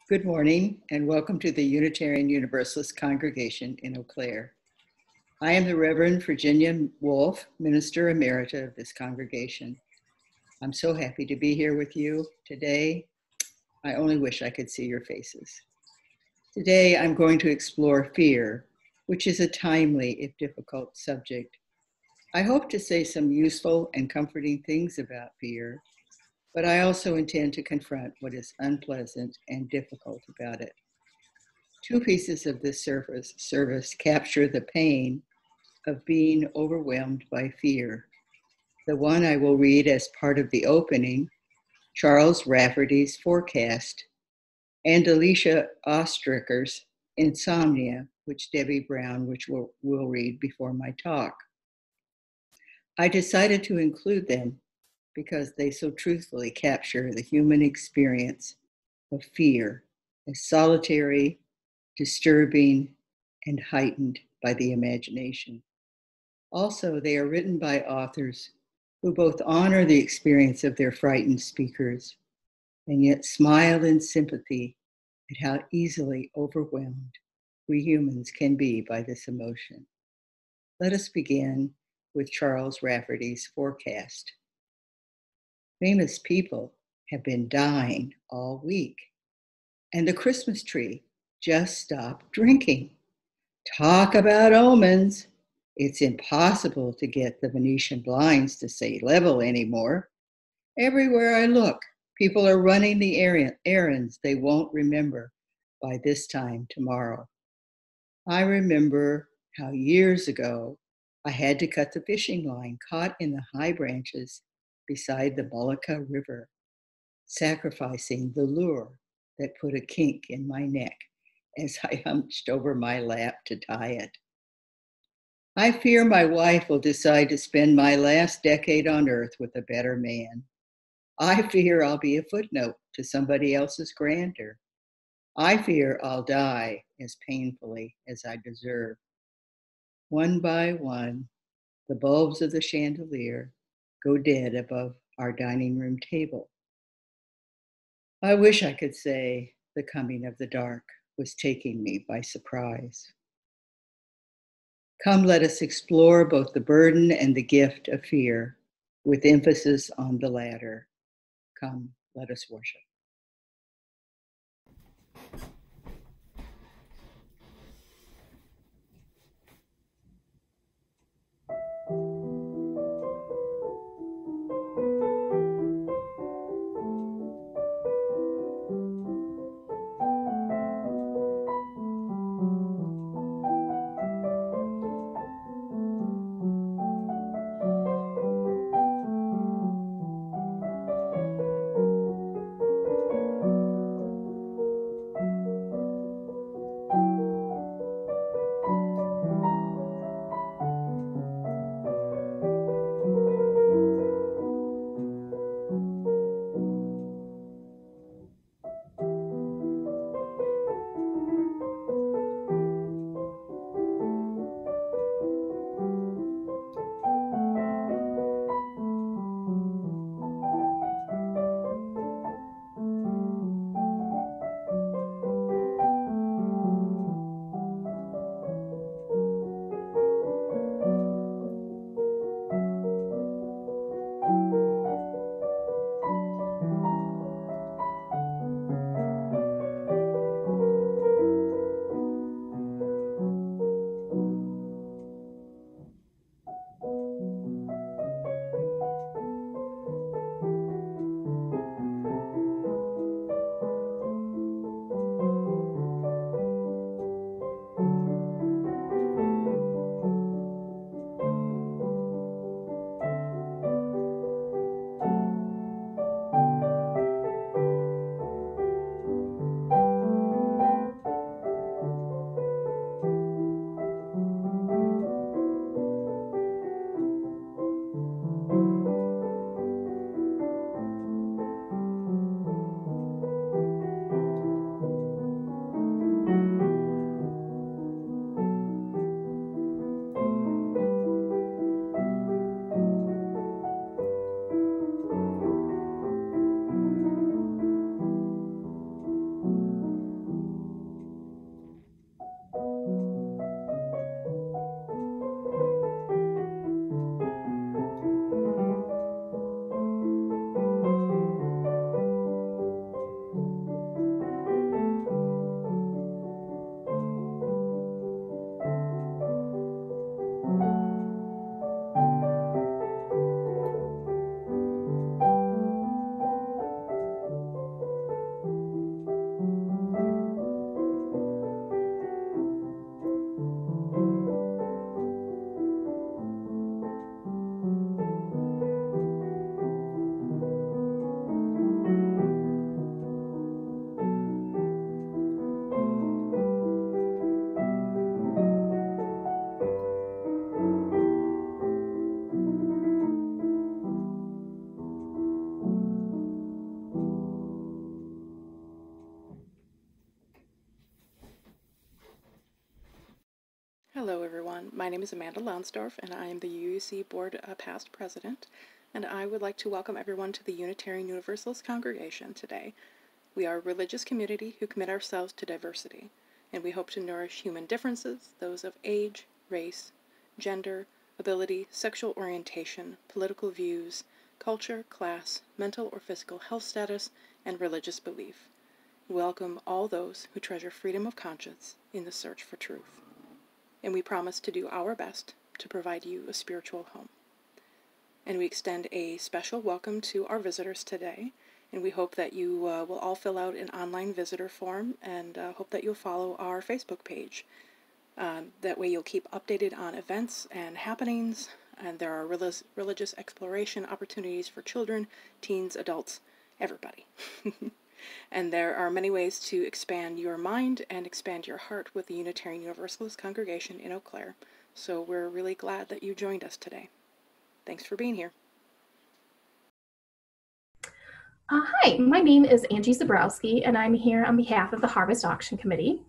Good morning and welcome to the Unitarian Universalist Congregation in Eau Claire. I am the Reverend Virginia Wolf, Minister Emerita of this congregation. I'm so happy to be here with you today. I only wish I could see your faces. Today I'm going to explore fear, which is a timely, if difficult, subject. I hope to say some useful and comforting things about fear, but I also intend to confront what is unpleasant and difficult about it. Two pieces of this service capture the pain of being overwhelmed by fear. The one I will read as part of the opening, Charles Rafferty's Forecast, and Alicia Ostricker's Insomnia, which Debbie Brown, will read before my talk. I decided to include them because they so truthfully capture the human experience of fear as solitary, disturbing, and heightened by the imagination. Also, they are written by authors who both honor the experience of their frightened speakers and yet smile in sympathy at how easily overwhelmed we humans can be by this emotion. Let us begin with Charles Rafferty's Forecast. Famous people have been dying all week, and the Christmas tree just stopped drinking. Talk about omens. It's impossible to get the Venetian blinds to stay level anymore. Everywhere I look, people are running the errands they won't remember by this time tomorrow. I remember how years ago I had to cut the fishing line caught in the high branches beside the Bullica River, sacrificing the lure that put a kink in my neck as I hunched over my lap to tie it. I fear my wife will decide to spend my last decade on earth with a better man. I fear I'll be a footnote to somebody else's grandeur. I fear I'll die as painfully as I deserve. One by one, the bulbs of the chandelier go dead above our dining room table. I wish I could say the coming of the dark was taking me by surprise. Come, let us explore both the burden and the gift of fear, with emphasis on the latter. Come, let us worship. My name is Amanda Lonsdorf, and I am the UUC Board Past President, and I would like to welcome everyone to the Unitarian Universalist Congregation today. We are a religious community who commit ourselves to diversity, and we hope to nourish human differences, those of age, race, gender, ability, sexual orientation, political views, culture, class, mental or physical health status, and religious belief. We welcome all those who treasure freedom of conscience in the search for truth. And we promise to do our best to provide you a spiritual home. And we extend a special welcome to our visitors today, and we hope that you will all fill out an online visitor form, and hope that you'll follow our Facebook page. That way you'll keep updated on events and happenings, and there are religious exploration opportunities for children, teens, adults, everybody. And there are many ways to expand your mind and expand your heart with the Unitarian Universalist Congregation in Eau Claire. So we're really glad that you joined us today. Thanks for being here. Hi, my name is Angie Zabrowski, and I'm here on behalf of the Harvest Auction Committee.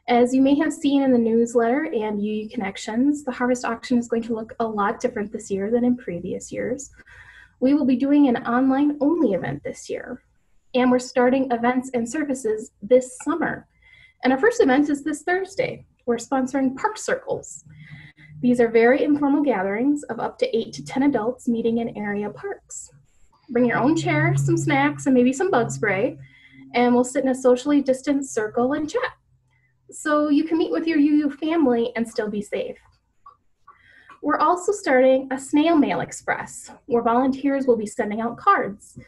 As you may have seen in the newsletter and UU Connections, the Harvest Auction is going to look a lot different this year than in previous years. We will be doing an online-only event this year, and we're starting events and services this summer. And our first event is this Thursday. We're sponsoring Park Circles. These are very informal gatherings of up to 8 to 10 adults meeting in area parks. Bring your own chair, some snacks, and maybe some bug spray, and we'll sit in a socially distanced circle and chat. So you can meet with your UU family and still be safe. We're also starting a snail mail express, where volunteers will be sending out cards.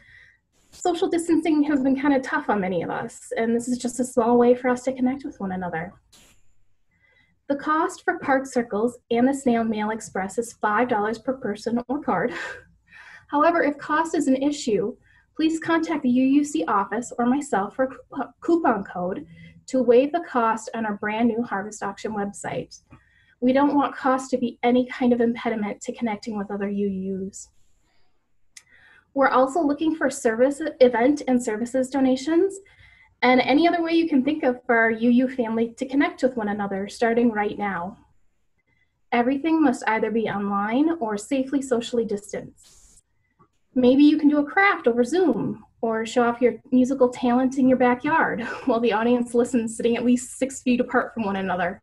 Social distancing has been kind of tough on many of us, and this is just a small way for us to connect with one another. The cost for Park Circles and the Snail Mail Express is $5 per person or card. However, if cost is an issue, please contact the UUC office or myself for a coupon code to waive the cost on our brand new Harvest Auction website. We don't want cost to be any kind of impediment to connecting with other UUs. We're also looking for event and services donations, and any other way you can think of for our UU family to connect with one another starting right now. Everything must either be online or safely socially distanced. Maybe you can do a craft over Zoom or show off your musical talent in your backyard while the audience listens sitting at least 6 feet apart from one another.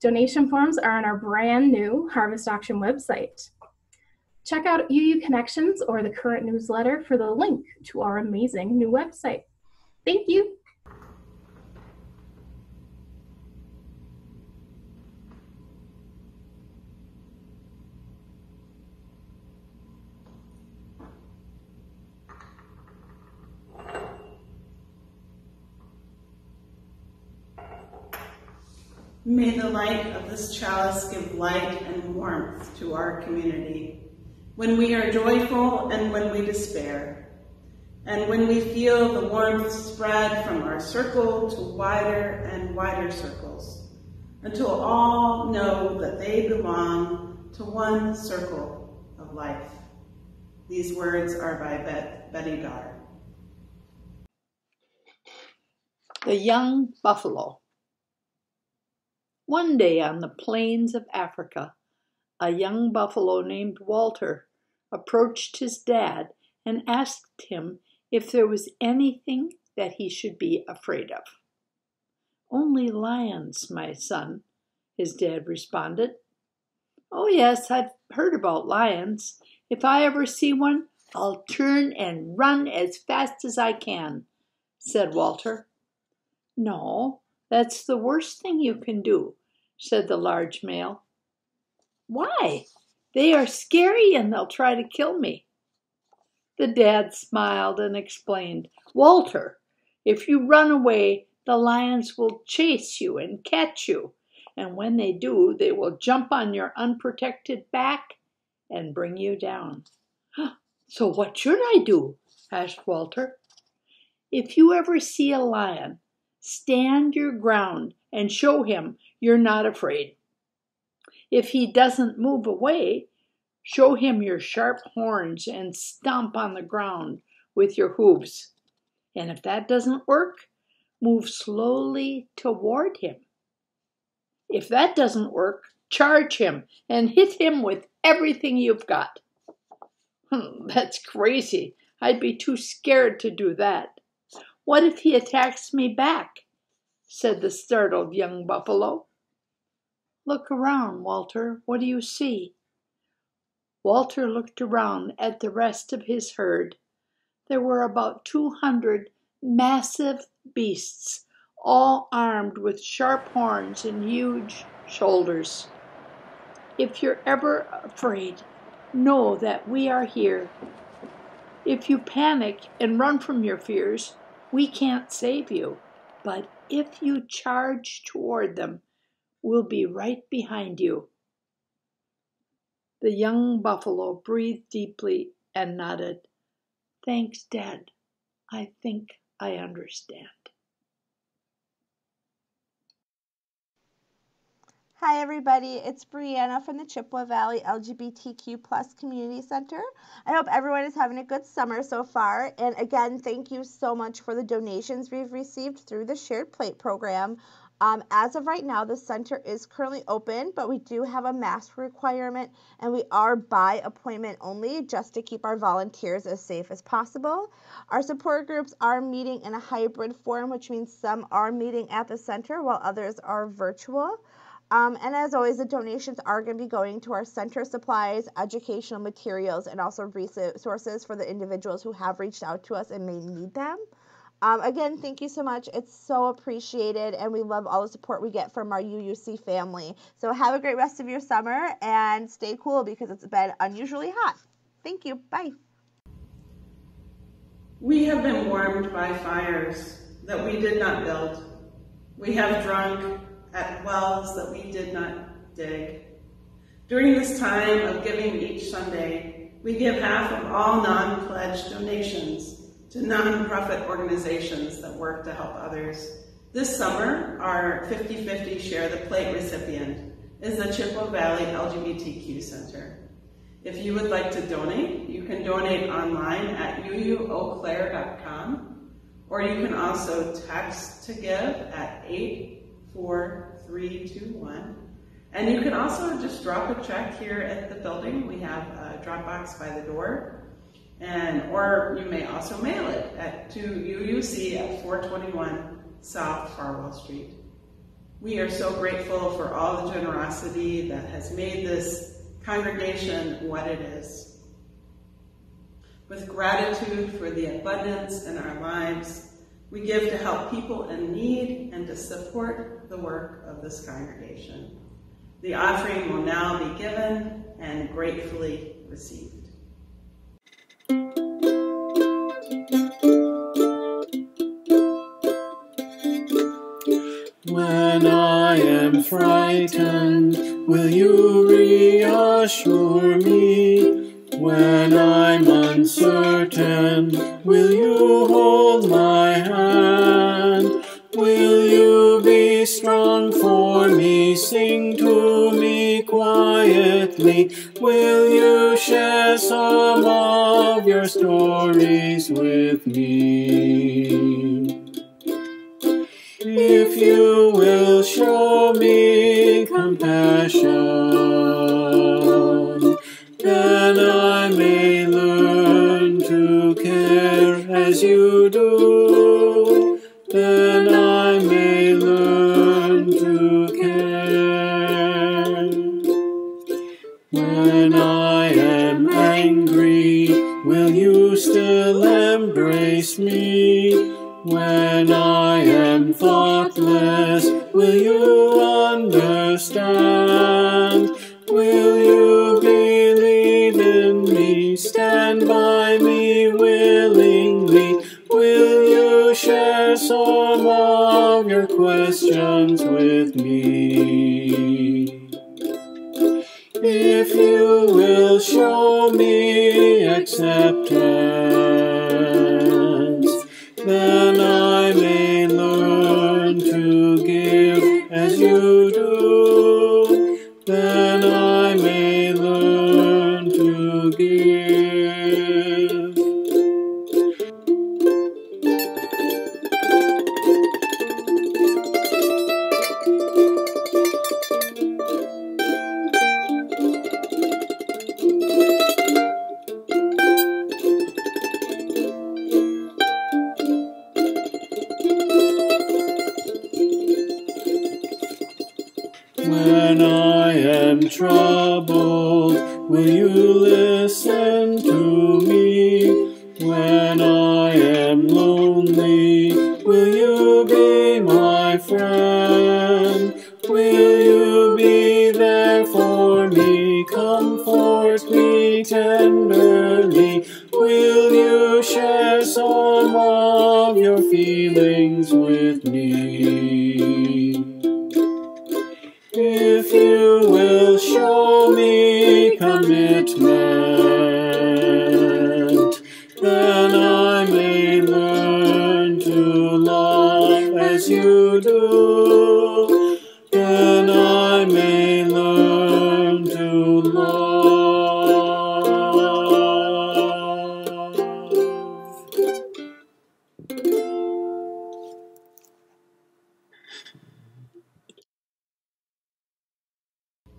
Donation forms are on our brand new Harvest Auction website. Check out UU Connections or the current newsletter for the link to our amazing new website. Thank you. May the light of this chalice give light and warmth to our community, when we are joyful and when we despair, and when we feel the warmth spread from our circle to wider and wider circles, until all know that they belong to one circle of life. These words are by Betty Dar. The Young Buffalo. One day on the plains of Africa, a young buffalo named Walter approached his dad and asked him if there was anything that he should be afraid of. "Only lions, my son," his dad responded. "Oh yes, I've heard about lions. If I ever see one, I'll turn and run as fast as I can," said Walter. "No, that's the worst thing you can do," said the large male. "Why? They are scary and they'll try to kill me." The dad smiled and explained, "Walter, if you run away, the lions will chase you and catch you, and when they do, they will jump on your unprotected back and bring you down." "So what should I do?" asked Walter. "If you ever see a lion, stand your ground and show him you're not afraid. If he doesn't move away, show him your sharp horns and stomp on the ground with your hooves. And if that doesn't work, move slowly toward him. If that doesn't work, Charge him and hit him with everything you've got." "That's crazy. I'd be too scared to do that." "What if he attacks me back?" said the startled young buffalo. "Look around, Walter. What do you see?" Walter looked around at the rest of his herd. There were about 200 massive beasts, all armed with sharp horns and huge shoulders. "If you're ever afraid, know that we are here. If you panic and run from your fears, we can't save you. But if you charge toward them, we'll be right behind you." The young buffalo breathed deeply and nodded. "Thanks, Dad. I think I understand." Hi everybody, it's Brianna from the Chippewa Valley LGBTQ+ Community Center. I hope everyone is having a good summer so far. And again, thank you so much for the donations we've received through the Shared Plate program. As of right now, the center is currently open, but we do have a mask requirement and we are by appointment only just to keep our volunteers as safe as possible. Our support groups are meeting in a hybrid form, which means some are meeting at the center while others are virtual. And as always, the donations are going to be going to our center supplies, educational materials, and also resources for the individuals who have reached out to us and may need them. Again, thank you so much. It's so appreciated, and we love all the support we get from our UUC family. So have a great rest of your summer, and stay cool because it's been unusually hot. Thank you. Bye. We have been warmed by fires that we did not build. We have drunk at wells that we did not dig. During this time of giving each Sunday, we give half of all non-pledged donations to nonprofit organizations that work to help others. This summer, our 50-50 Share the Plate recipient is the Chippewa Valley LGBTQ Center. If you would like to donate, you can donate online at uueauclair.com, or you can also text to give at 84321. And you can also just drop a check here at the building. We have a drop box by the door. Or you may also mail it to UUC at 421 South Farwell Street. We are so grateful for all the generosity that has made this congregation what it is. With gratitude for the abundance in our lives, we give to help people in need and to support the work of this congregation. The offering will now be given and gratefully received. When I am frightened, will you reassure me? When I'm uncertain, will you hold my hand? Will you be strong for me, sing to me quietly? Will you share some of your stories with me? If you will show me compassion, then I may learn to care as you do. Then I may learn to care. When I am angry, will you still embrace me? When I am thoughtless, will you understand? Will you believe in me, stand by me willingly? Will you share some of your questions with me? If you will show me acceptance, then I may learn to give as you do. Then I may learn to give. will you listen to me? When I am lonely, will you be my friend? Will you be there for me? Comfort me tenderly. Will you share some of your feelings with me? If you will show me commitment, then I may learn to love as you do. Then I may learn to love.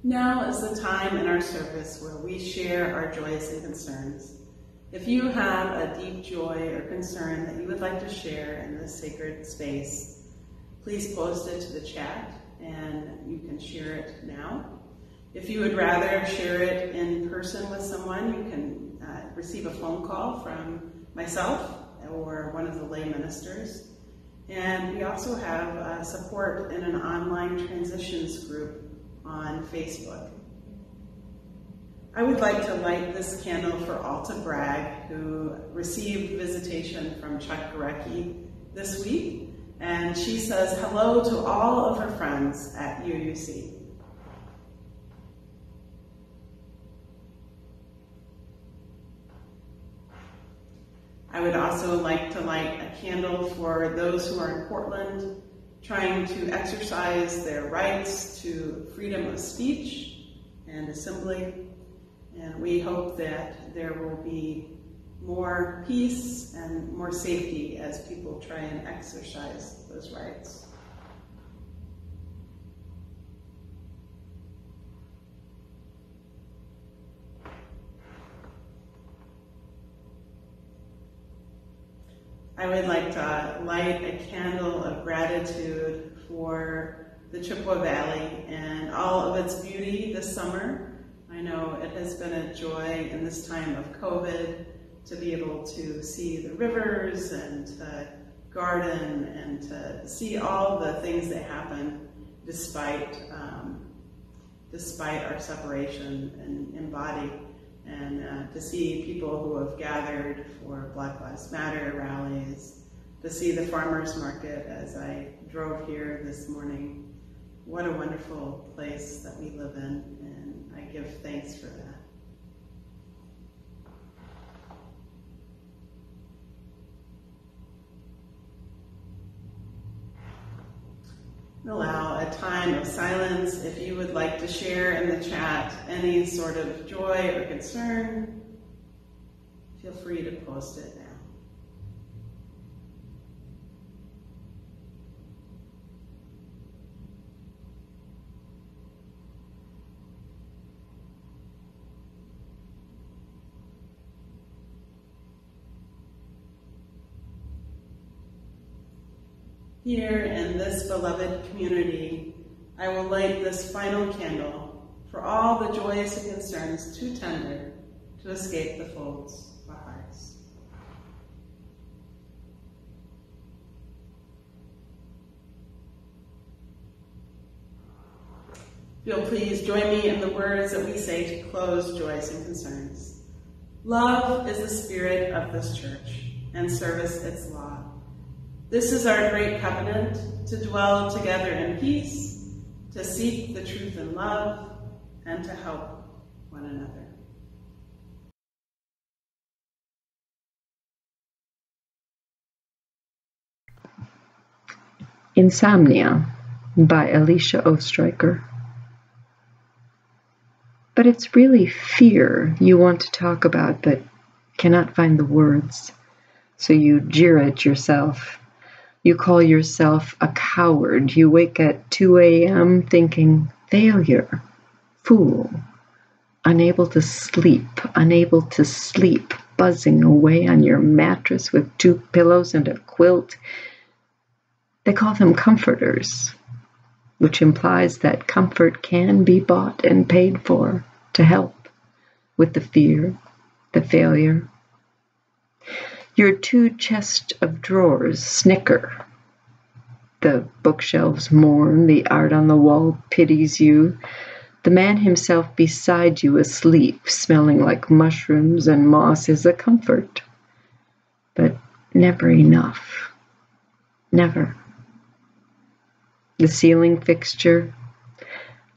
Now is the time in our service where we share our joys and concerns. If you have a deep joy or concern that you would like to share in this sacred space, please post it to the chat and you can share it now. If you would rather share it in person with someone, you can receive a phone call from myself or one of the lay ministers. And we also have support in an online transitions group on Facebook. I would like to light this candle for Alta Bragg, who received visitation from Chuck Gorecki this week, and she says hello to all of her friends at UUC. I would also like to light a candle for those who are in Portland trying to exercise their rights to freedom of speech and assembly. And we hope that there will be more peace and more safety as people try and exercise those rights. I would like to light a candle of gratitude for the Chippewa Valley and all of its beauty this summer. I know it has been a joy in this time of COVID to be able to see the rivers and to garden and to see all the things that happen despite our separation in body. And to see people who have gathered for Black Lives Matter rallies, to see the farmers market as I drove here this morning. What a wonderful place that we live in, and I give thanks for that. Allow a time of silence. If you would like to share in the chat any sort of joy or concern, feel free to post it now. Here in this beloved community, I will light this final candle for all the joys and concerns too tender to escape the folds of our hearts. If you'll please join me in the words that we say to close joys and concerns. Love is the spirit of this church, and service its law. This is our great covenant, to dwell together in peace, to seek the truth in love, and to help one another. Insomnia by Alicia Ostreicher. But it's really fear you want to talk about but cannot find the words, so you jeer at yourself. You call yourself a coward. You wake at 2 a.m. thinking, failure, fool, unable to sleep, buzzing away on your mattress with 2 pillows and a quilt. They call them comforters, which implies that comfort can be bought and paid for to help. with the fear, the failure. Your two chests of drawers snicker. The bookshelves mourn, the art on the wall pities you. The man himself beside you asleep, smelling like mushrooms and moss, is a comfort. But never enough. Never. The ceiling fixture,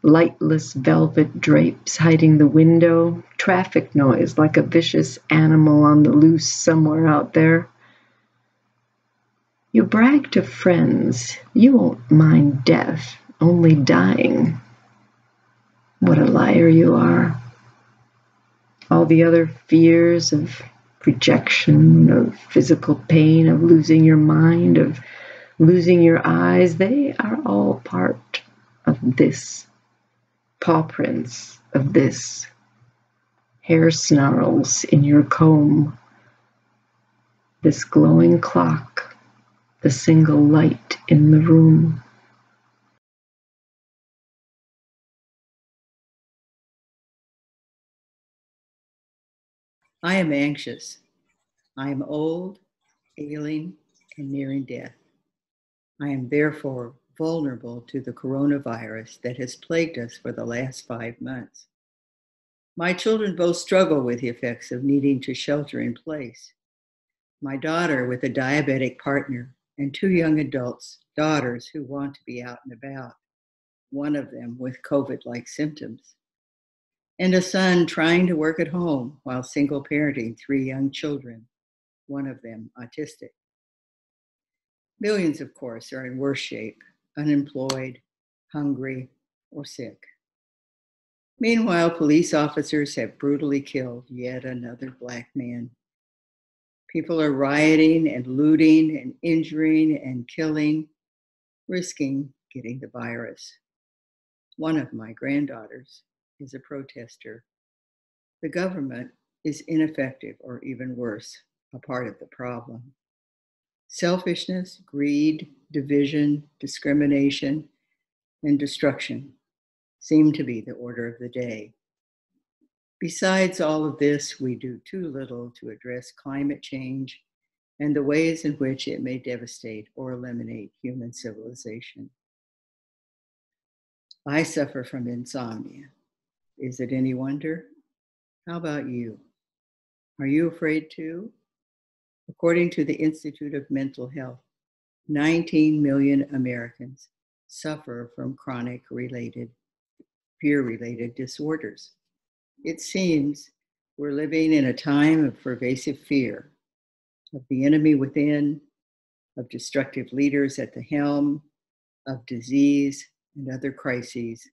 lightless velvet drapes hiding the window, traffic noise like a vicious animal on the loose somewhere out there. You brag to friends, you won't mind death, only dying. What a liar you are. All the other fears of rejection, of physical pain, of losing your mind, of losing your eyes, they are all part of this. Paw prints of this. Hair snarls in your comb. This glowing clock, the single light in the room. I am anxious. I am old, ailing, and nearing death. I am therefore vulnerable to the coronavirus that has plagued us for the last 5 months. My children both struggle with the effects of needing to shelter in place. My daughter with a diabetic partner and 2 young daughters who want to be out and about, one of them with COVID-like symptoms, and a son trying to work at home while single parenting 3 young children, one of them autistic. Millions, of course, are in worse shape, unemployed, hungry, or sick. Meanwhile, police officers have brutally killed yet another Black man. People are rioting and looting and injuring and killing, risking getting the virus. One of my granddaughters is a protester. The government is ineffective, or even worse, a part of the problem. Selfishness, greed, division, discrimination, and destruction seem to be the order of the day. Besides all of this, we do too little to address climate change and the ways in which it may devastate or eliminate human civilization. I suffer from insomnia. Is it any wonder? How about you? Are you afraid too? According to the Institute of Mental Health, 19 million Americans suffer from chronic fear-related disorders. It seems we're living in a time of pervasive fear, of the enemy within, of destructive leaders at the helm, of disease and other crises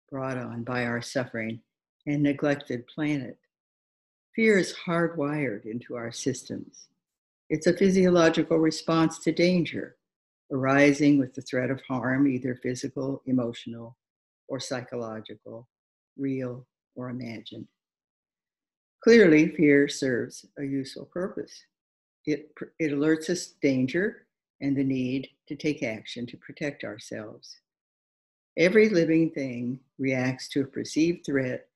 brought on by our suffering and neglected planet. Fear is hardwired into our systems. It's a physiological response to danger, arising with the threat of harm, either physical, emotional, or psychological, real or imagined. Clearly, fear serves a useful purpose. It alerts us danger and the need to take action to protect ourselves. Every living thing reacts to a perceived threat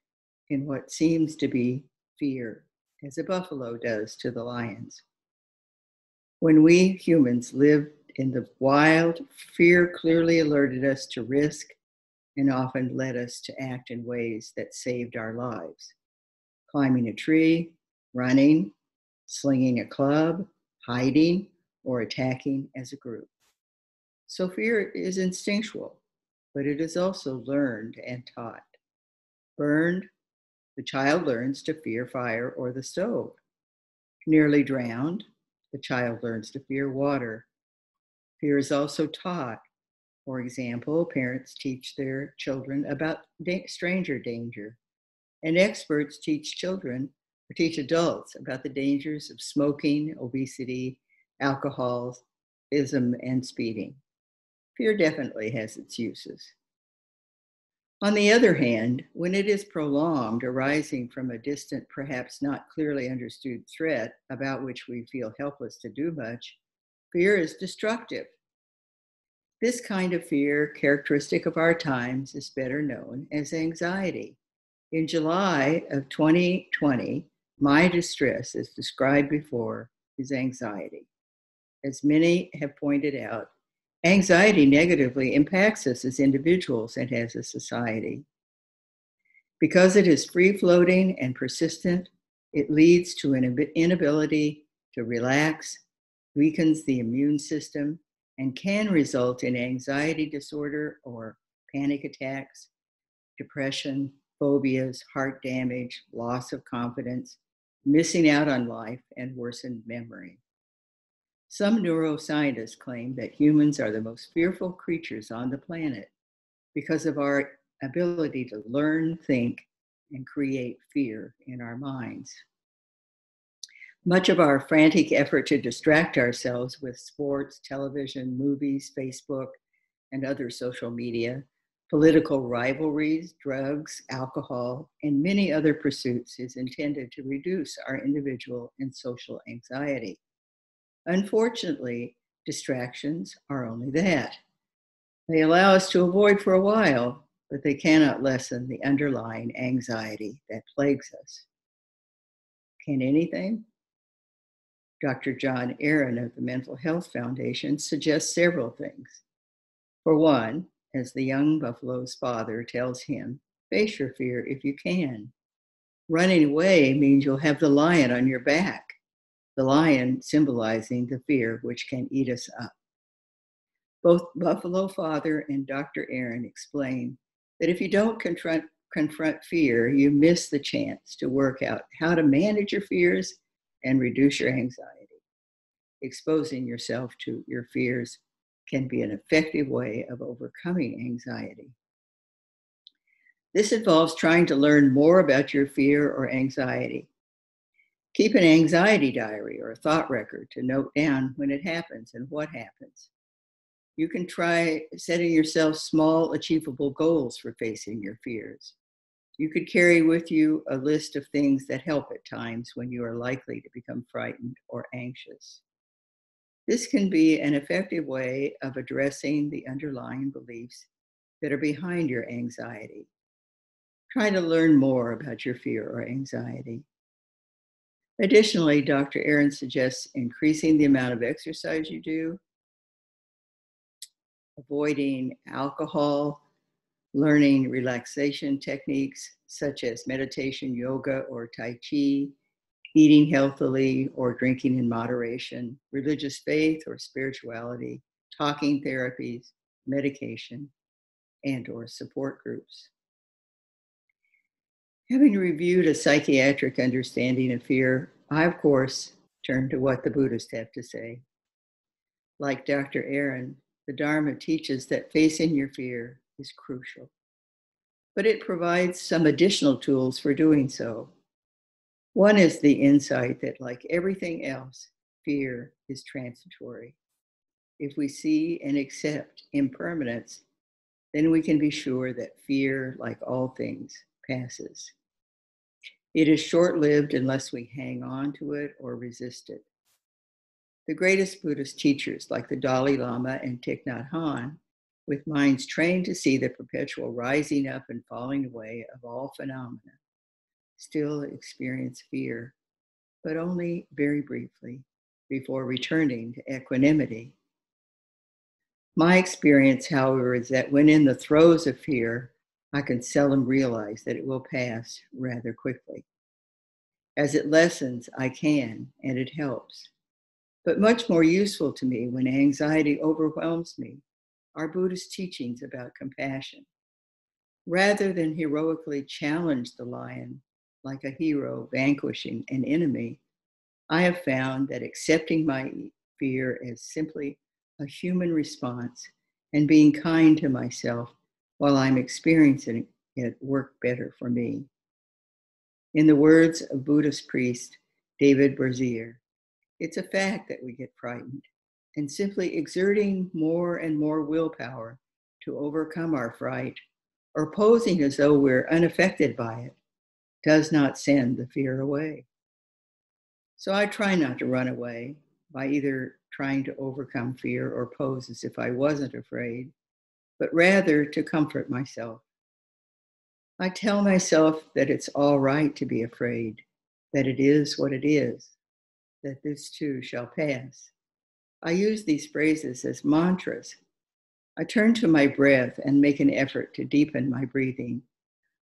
in what seems to be fear, as a buffalo does to the lions. When we humans lived in the wild, fear clearly alerted us to risk and often led us to act in ways that saved our lives. Climbing a tree, running, slinging a club, hiding, or attacking as a group. So fear is instinctual, but it is also learned and taught. Burned, the child learns to fear fire or the stove. Nearly drowned, the child learns to fear water. Fear is also taught. For example, parents teach their children about stranger danger, and experts teach adults about the dangers of smoking, obesity, alcoholism, and speeding. Fear definitely has its uses. On the other hand, when it is prolonged, arising from a distant, perhaps not clearly understood threat about which we feel helpless to do much, fear is destructive. This kind of fear, characteristic of our times, is better known as anxiety. In July of 2020, my distress, as described before, is anxiety. As many have pointed out, anxiety negatively impacts us as individuals and as a society. Because it is free-floating and persistent, it leads to an inability to relax, weakens the immune system, and can result in anxiety disorder or panic attacks, depression, phobias, heart damage, loss of confidence, missing out on life, and worsened memory. Some neuroscientists claim that humans are the most fearful creatures on the planet because of our ability to learn, think, and create fear in our minds. Much of our frantic effort to distract ourselves with sports, television, movies, Facebook, and other social media, political rivalries, drugs, alcohol, and many other pursuits is intended to reduce our individual and social anxiety. Unfortunately, distractions are only that. They allow us to avoid for a while, but they cannot lessen the underlying anxiety that plagues us. Can anything? Dr. John Aaron of the Mental Health Foundation suggests several things. For one, as the young buffalo's father tells him, face your fear if you can. Running away means you'll have the lion on your back, the lion symbolizing the fear which can eat us up. Both Buffalo Father and Dr. Aaron explain that if you don't confront fear, you miss the chance to work out how to manage your fears and reduce your anxiety. Exposing yourself to your fears can be an effective way of overcoming anxiety. This involves trying to learn more about your fear or anxiety. Keep an anxiety diary or a thought record to note down when it happens and what happens. You can try setting yourself small, achievable goals for facing your fears. You could carry with you a list of things that help at times when you are likely to become frightened or anxious. This can be an effective way of addressing the underlying beliefs that are behind your anxiety. Try to learn more about your fear or anxiety. Additionally, Dr. Aaron suggests increasing the amount of exercise you do, avoiding alcohol, learning relaxation techniques such as meditation, yoga, or Tai Chi, eating healthily or drinking in moderation, religious faith or spirituality, talking therapies, medication, and or support groups. Having reviewed a psychiatric understanding of fear, I, of course, turn to what the Buddhists have to say. Like Dr. Aaron, the Dharma teaches that facing your fear is crucial, but it provides some additional tools for doing so. One is the insight that, like everything else, fear is transitory. If we see and accept impermanence, then we can be sure that fear, like all things, passes. It is short-lived unless we hang on to it or resist it. The greatest Buddhist teachers, like the Dalai Lama and Thich Nhat Hanh, with minds trained to see the perpetual rising up and falling away of all phenomena, still experience fear, but only very briefly before returning to equanimity. My experience, however, is that when in the throes of fear, I can seldom realize that it will pass rather quickly. As it lessens, I can, and it helps. But much more useful to me when anxiety overwhelms me are Buddhist teachings about compassion. Rather than heroically challenge the lion like a hero vanquishing an enemy, I have found that accepting my fear as simply a human response and being kind to myself while I'm experiencing it work better for me. In the words of Buddhist priest David Berzier, it's a fact that we get frightened, and simply exerting more and more willpower to overcome our fright or posing as though we're unaffected by it does not send the fear away. So I try not to run away by either trying to overcome fear or pose as if I wasn't afraid, but rather to comfort myself. I tell myself that it's all right to be afraid, that it is what it is, that this too shall pass. I use these phrases as mantras. I turn to my breath and make an effort to deepen my breathing.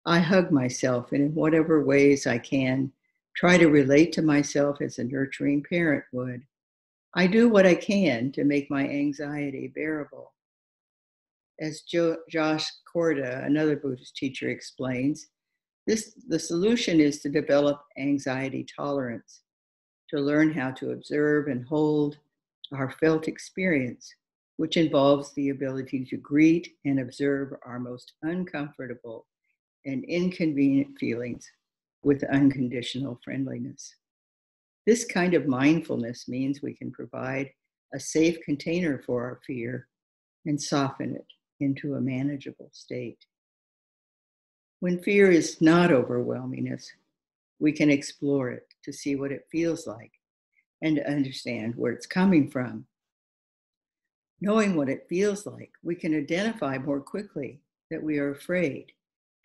I hug myself, and in whatever ways I can, try to relate to myself as a nurturing parent would. I do what I can to make my anxiety bearable. As Josh Korda, another Buddhist teacher, explains, the solution is to develop anxiety tolerance, to learn how to observe and hold our felt experience, which involves the ability to greet and observe our most uncomfortable and inconvenient feelings with unconditional friendliness. This kind of mindfulness means we can provide a safe container for our fear and soften it into a manageable state. When fear is not overwhelming us, we can explore it to see what it feels like and to understand where it's coming from. Knowing what it feels like, we can identify more quickly that we are afraid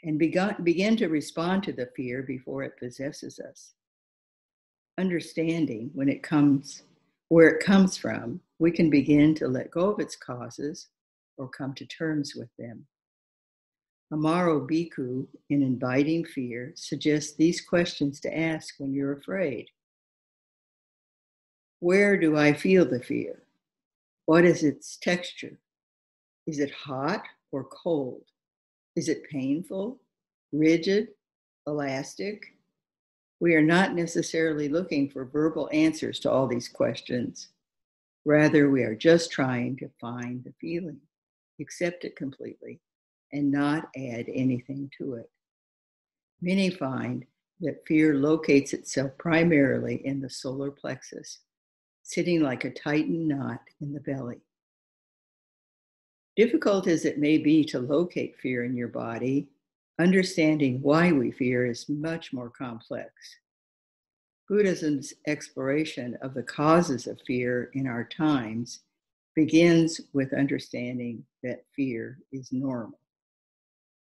and begin to respond to the fear before it possesses us. Understanding where it comes from, we can begin to let go of its causes or come to terms with them. Amaro Bhikkhu, in Inviting Fear, suggests these questions to ask when you're afraid. Where do I feel the fear? What is its texture? Is it hot or cold? Is it painful, rigid, elastic? We are not necessarily looking for verbal answers to all these questions. Rather, we are just trying to find the feeling, accept it completely, and not add anything to it. Many find that fear locates itself primarily in the solar plexus, sitting like a tightened knot in the belly. Difficult as it may be to locate fear in your body, understanding why we fear is much more complex. Buddhism's exploration of the causes of fear in our times begins with understanding that fear is normal.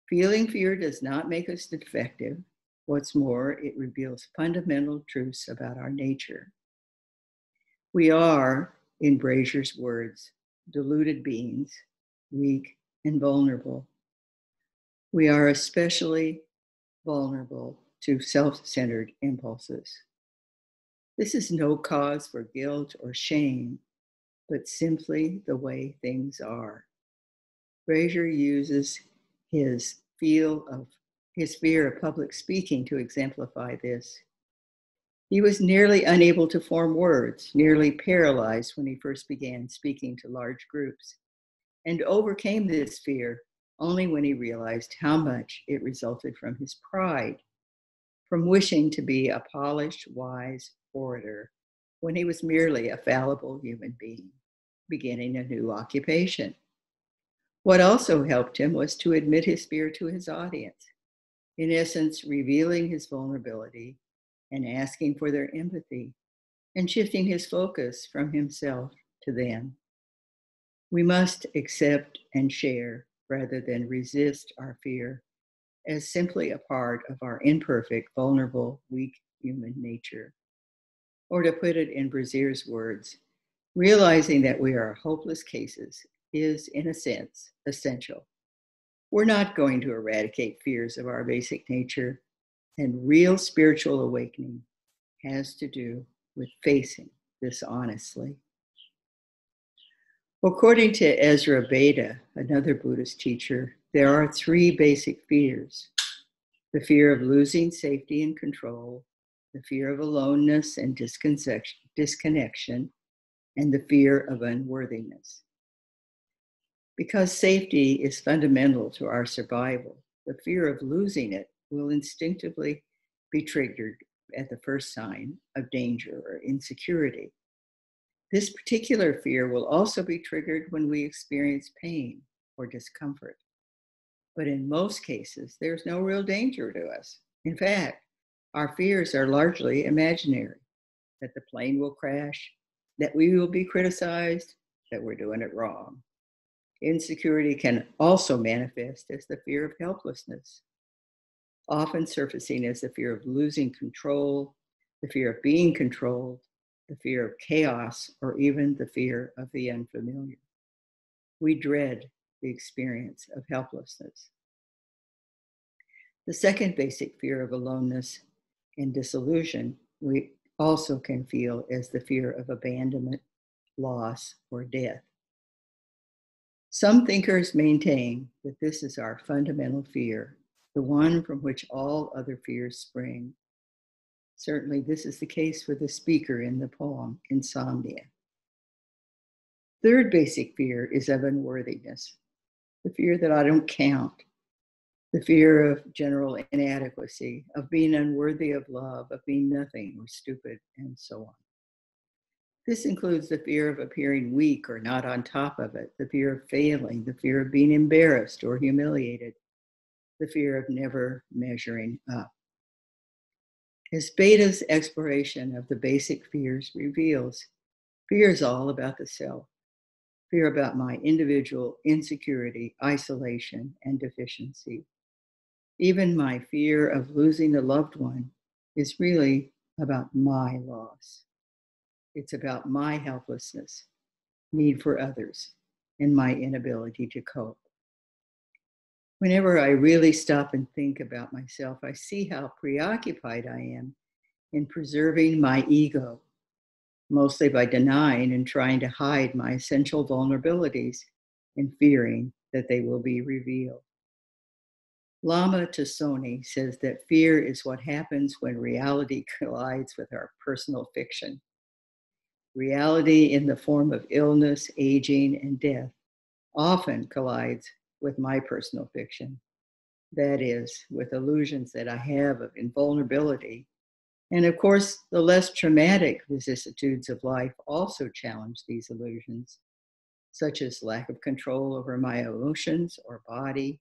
Feeling fear does not make us defective. What's more, it reveals fundamental truths about our nature. We are, in Brazier's words, deluded beings, weak and vulnerable. We are especially vulnerable to self-centered impulses. This is no cause for guilt or shame, but simply the way things are. Brazier uses his fear of public speaking to exemplify this. He was nearly unable to form words, nearly paralyzed when he first began speaking to large groups, and overcame this fear only when he realized how much it resulted from his pride, from wishing to be a polished, wise orator when he was merely a fallible human being, beginning a new occupation. What also helped him was to admit his fear to his audience, in essence, revealing his vulnerability and asking for their empathy and shifting his focus from himself to them. We must accept and share rather than resist our fear as simply a part of our imperfect, vulnerable, weak human nature. Or to put it in Brazier's words, realizing that we are hopeless cases is, in a sense, essential. We're not going to eradicate fears of our basic nature, and real spiritual awakening has to do with facing this honestly. According to Ezra Beda, another Buddhist teacher, there are three basic fears: the fear of losing safety and control, the fear of aloneness and disconnection, and the fear of unworthiness. Because safety is fundamental to our survival, the fear of losing it will instinctively be triggered at the first sign of danger or insecurity. This particular fear will also be triggered when we experience pain or discomfort. But in most cases, there's no real danger to us. In fact, our fears are largely imaginary: that the plane will crash, that we will be criticized, that we're doing it wrong. Insecurity can also manifest as the fear of helplessness. often surfacing as the fear of losing control, the fear of being controlled, the fear of chaos, or even the fear of the unfamiliar. We dread the experience of helplessness. The second basic fear of aloneness and disillusion we also can feel as the fear of abandonment, loss, or death. Some thinkers maintain that this is our fundamental fear, the one from which all other fears spring. Certainly, this is the case for the speaker in the poem, Insomnia. Third basic fear is of unworthiness, the fear that I don't count, the fear of general inadequacy, of being unworthy of love, of being nothing or stupid, and so on. This includes the fear of appearing weak or not on top of it, the fear of failing, the fear of being embarrassed or humiliated, the fear of never measuring up. As Beta's exploration of the basic fears reveals, fear is all about the self, fear about my individual insecurity, isolation, and deficiency. Even my fear of losing a loved one is really about my loss. It's about my helplessness, need for others, and my inability to cope. Whenever I really stop and think about myself, I see how preoccupied I am in preserving my ego, mostly by denying and trying to hide my essential vulnerabilities and fearing that they will be revealed. Lama Tassoni says that fear is what happens when reality collides with our personal fiction. Reality in the form of illness, aging, and death often collides with my personal fiction. That is, with illusions that I have of invulnerability. And of course, the less traumatic vicissitudes of life also challenge these illusions, such as lack of control over my emotions or body,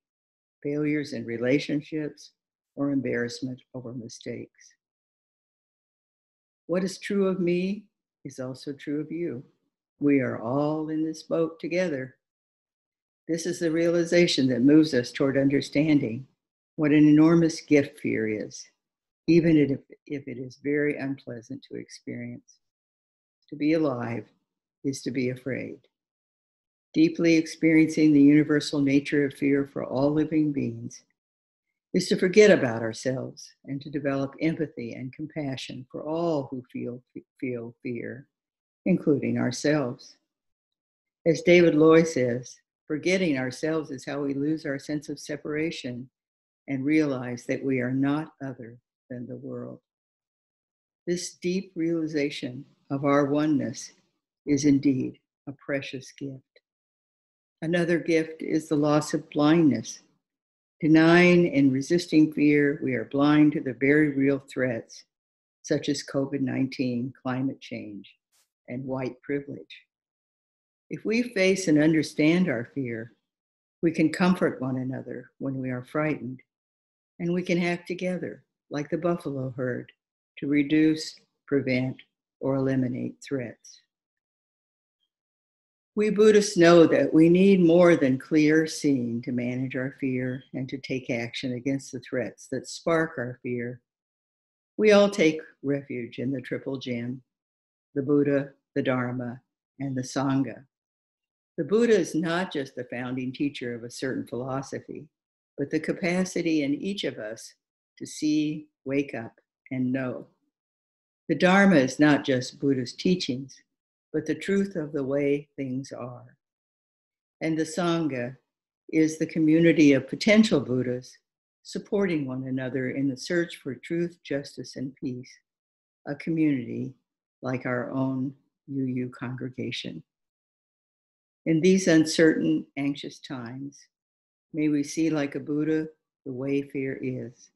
failures in relationships, or embarrassment over mistakes. What is true of me is also true of you. We are all in this boat together. This is the realization that moves us toward understanding what an enormous gift fear is, even if it is very unpleasant to experience. To be alive is to be afraid. Deeply experiencing the universal nature of fear for all living beings is to forget about ourselves and to develop empathy and compassion for all who feel fear, including ourselves. As David Loy says, forgetting ourselves is how we lose our sense of separation and realize that we are not other than the world. This deep realization of our oneness is indeed a precious gift. Another gift is the loss of blindness. Denying and resisting fear, we are blind to the very real threats, such as COVID-19, climate change, and white privilege. If we face and understand our fear, we can comfort one another when we are frightened, and we can act together, like the buffalo herd, to reduce, prevent, or eliminate threats. We Buddhists know that we need more than clear seeing to manage our fear and to take action against the threats that spark our fear. We all take refuge in the Triple Gem, the Buddha, the Dharma, and the Sangha. The Buddha is not just the founding teacher of a certain philosophy, but the capacity in each of us to see, wake up, and know. The Dharma is not just Buddha's teachings, but the truth of the way things are. And the Sangha is the community of potential Buddhas supporting one another in the search for truth, justice, and peace, a community like our own UU congregation. In these uncertain, anxious times, may we see like a Buddha the way fear is,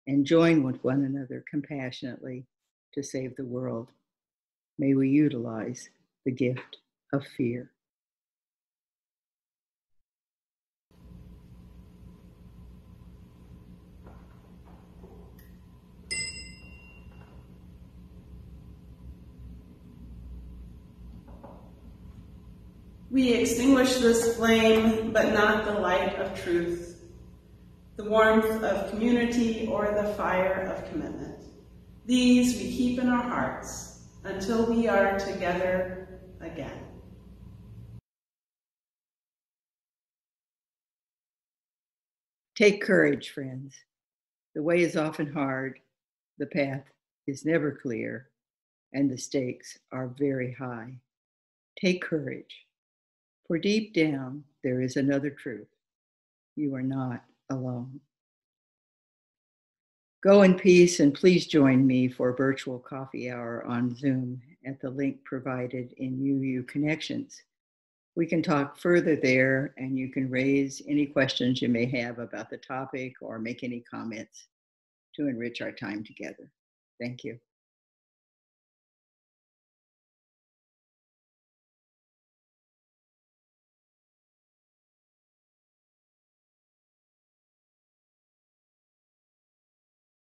and join with one another compassionately to save the world. May we utilize the gift of fear. We extinguish this flame, but not the light of truth. the warmth of community, or the fire of commitment. These we keep in our hearts until we are together again. Take courage, friends. The way is often hard, the path is never clear, and the stakes are very high. Take courage, for deep down there is another truth. You are not alone. Go in peace, and please join me for a virtual coffee hour on Zoom at the link provided in UU Connections. We can talk further there, and you can raise any questions you may have about the topic or make any comments to enrich our time together. Thank you.